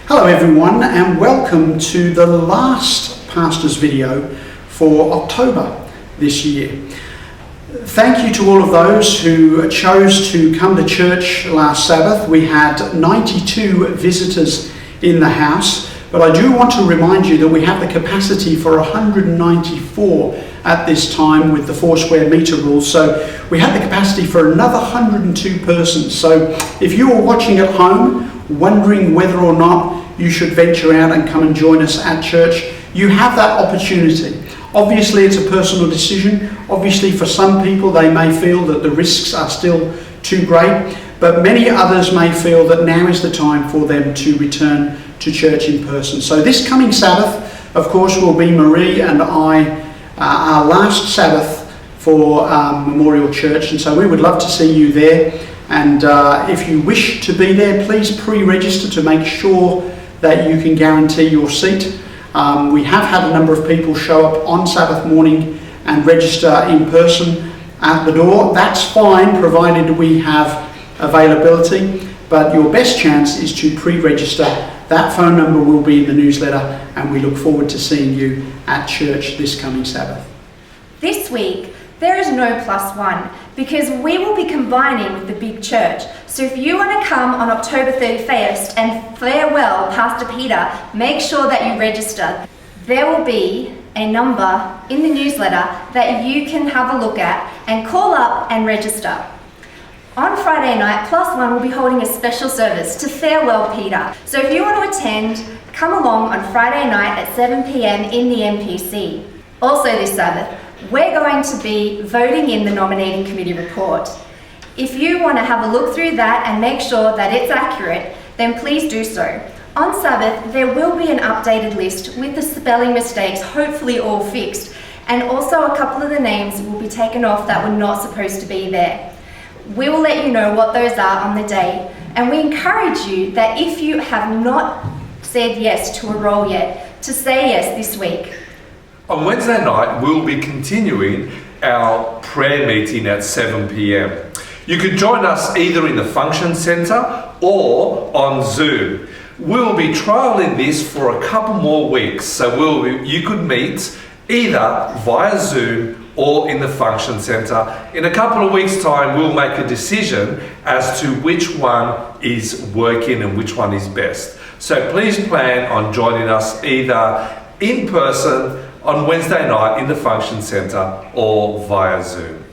Hello everyone, and welcome to the last pastor's video for October this year. Thank you to all of those who chose to come to church last Sabbath. We had 92 visitors in the house, but I do want to remind you that we have the capacity for 194 at this time with the 4 square metre rule. So we have the capacity for another 102 persons. So if you are watching at home, wondering whether or not you should venture out and come and join us at church, you have that opportunity. Obviously it's a personal decision. Obviously for some people they may feel that the risks are still too great, but many others may feel that now is the time for them to return to church in person. So this coming Sabbath, of course, will be Marie and our last Sabbath for Memorial Church, and so we would love to see you there. And if you wish to be there, please pre-register to make sure that you can guarantee your seat. We have had a number of people show up on Sabbath morning and register in person at the door. That's fine, provided we have availability, but your best chance is to pre-register. That phone number will be in the newsletter, and we look forward to seeing you at church this coming Sabbath. This week, there is no +1 because we will be combining with the big church. So if you want to come on October 31st and farewell Pastor Peter, make sure that you register. There will be a number in the newsletter that you can have a look at and call up and register. On Friday night, +1 will be holding a special service to farewell Peter. So if you want to attend, come along on Friday night at 7 p.m. in the MPC. Also this Sabbath, we're going to be voting in the nominating committee report. If you want to have a look through that and make sure that it's accurate, then please do so. On Sabbath, there will be an updated list with the spelling mistakes hopefully all fixed, and also a couple of the names will be taken off that were not supposed to be there. We will let you know what those are on the day, and we encourage you that if you have not said yes to a role yet, to say yes this week. On Wednesday night, we'll be continuing our prayer meeting at 7 p.m. You can join us either in the function centre or on Zoom. We'll be trialling this for a couple more weeks, so you could meet either via Zoom or in the function centre. In a couple of weeks' time, we'll make a decision as to which one is working and which one is best. So please plan on joining us either in person on Wednesday night in the function centre or via Zoom.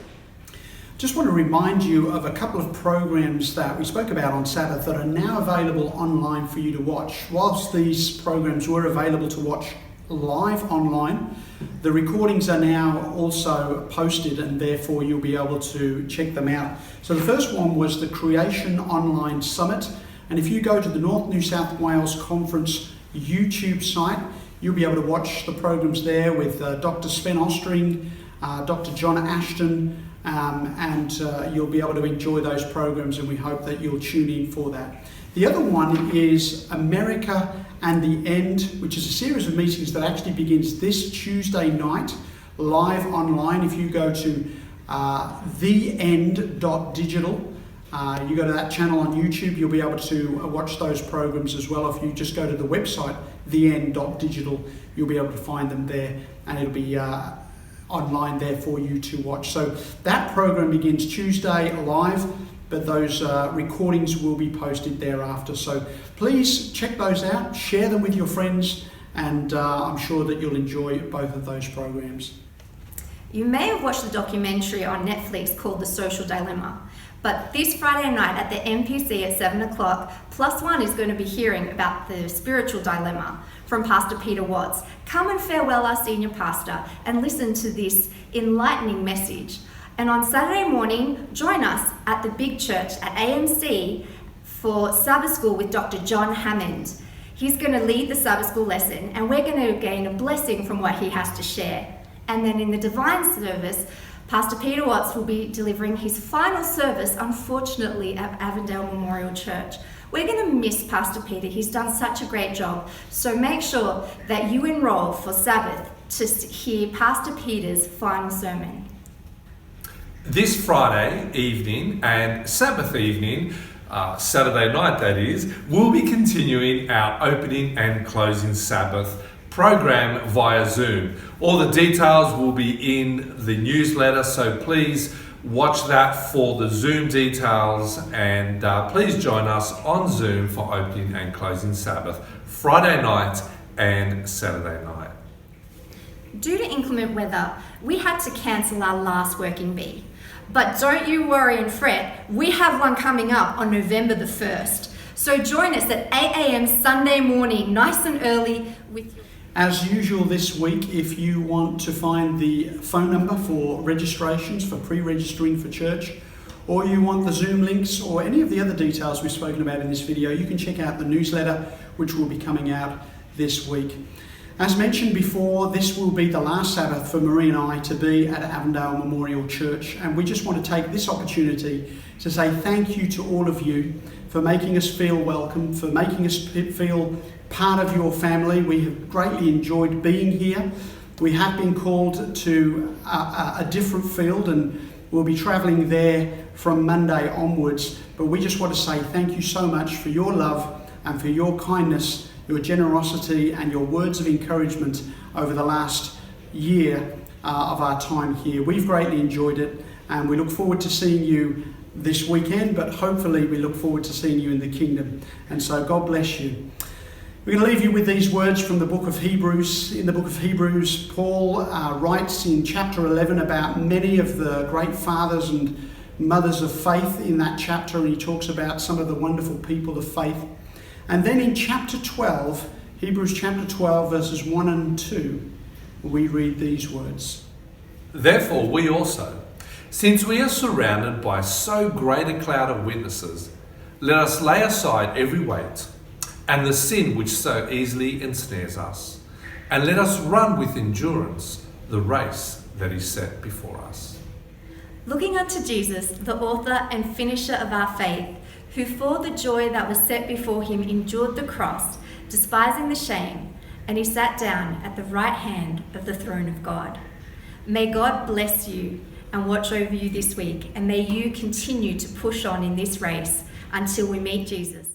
Just want to remind you of a couple of programs that we spoke about on Sabbath that are now available online for you to watch. Whilst these programs were available to watch live online, the recordings are now also posted, and therefore you'll be able to check them out. So the first one was the Creation Online Summit, and if you go to the North New South Wales Conference YouTube site, you'll be able to watch the programs there with Dr. Sven Ostring, Dr. John Ashton, and you'll be able to enjoy those programs, and we hope that you'll tune in for that. The other one is America and the End, which is a series of meetings that actually begins this Tuesday night, live online. If you go to theend.digital, you go to that channel on YouTube, you'll be able to watch those programs as well. If you just go to the website, theend.digital, you'll be able to find them there, and it'll be online there for you to watch. So that program begins Tuesday live, but those recordings will be posted thereafter. So please check those out, share them with your friends, and I'm sure that you'll enjoy both of those programs. You may have watched the documentary on Netflix called The Social Dilemma, but this Friday night at the MPC at 7 o'clock, +1 is going to be hearing about the spiritual dilemma from Pastor Peter Watts. Come and farewell our senior pastor and listen to this enlightening message. And on Saturday morning, join us at the big church at AMC for Sabbath School with Dr. John Hammond. He's going to lead the Sabbath School lesson, and we're going to gain a blessing from what he has to share. And then in the divine service, Pastor Peter Watts will be delivering his final service, unfortunately, at Avondale Memorial Church. We're going to miss Pastor Peter. He's done such a great job. So make sure that you enroll for Sabbath to hear Pastor Peter's final sermon. This Friday evening and Sabbath evening, Saturday night that is, we'll be continuing our opening and closing Sabbath program via Zoom. All the details will be in the newsletter, so please watch that for the Zoom details, and please join us on Zoom for opening and closing Sabbath, Friday night and Saturday night. Due to inclement weather, we had to cancel our last working bee. But don't you worry and fret, we have one coming up on November the 1st. So join us at 8 a.m. Sunday morning, nice and early with your... As usual this week, if you want to find the phone number for registrations, for pre-registering for church, or you want the Zoom links or any of the other details we've spoken about in this video, you can check out the newsletter, which will be coming out this week. As mentioned before, this will be the last Sabbath for Marie and I to be at Avondale Memorial Church, and we just want to take this opportunity to say thank you to all of you for making us feel welcome, for making us feel part of your family. We have greatly enjoyed being here. We have been called to a different field, and we'll be travelling there from Monday onwards, but we just want to say thank you so much for your love and for your kindness, your generosity and your words of encouragement over the last year of our time here. We've greatly enjoyed it, and we look forward to seeing you this weekend, but hopefully we look forward to seeing you in the kingdom. And so God bless you. We're going to leave you with these words from the book of Hebrews. In the book of Hebrews, Paul writes in chapter 11 about many of the great fathers and mothers of faith in that chapter, and he talks about some of the wonderful people of faith. And then in chapter 12, Hebrews chapter 12, verses 1 and 2, we read these words. Therefore we also, since we are surrounded by so great a cloud of witnesses, let us lay aside every weight and the sin which so easily ensnares us, and let us run with endurance the race that is set before us. Looking unto Jesus, the author and finisher of our faith, who for the joy that was set before him endured the cross, despising the shame, and he sat down at the right hand of the throne of God. May God bless you and watch over you this week, and may you continue to push on in this race until we meet Jesus.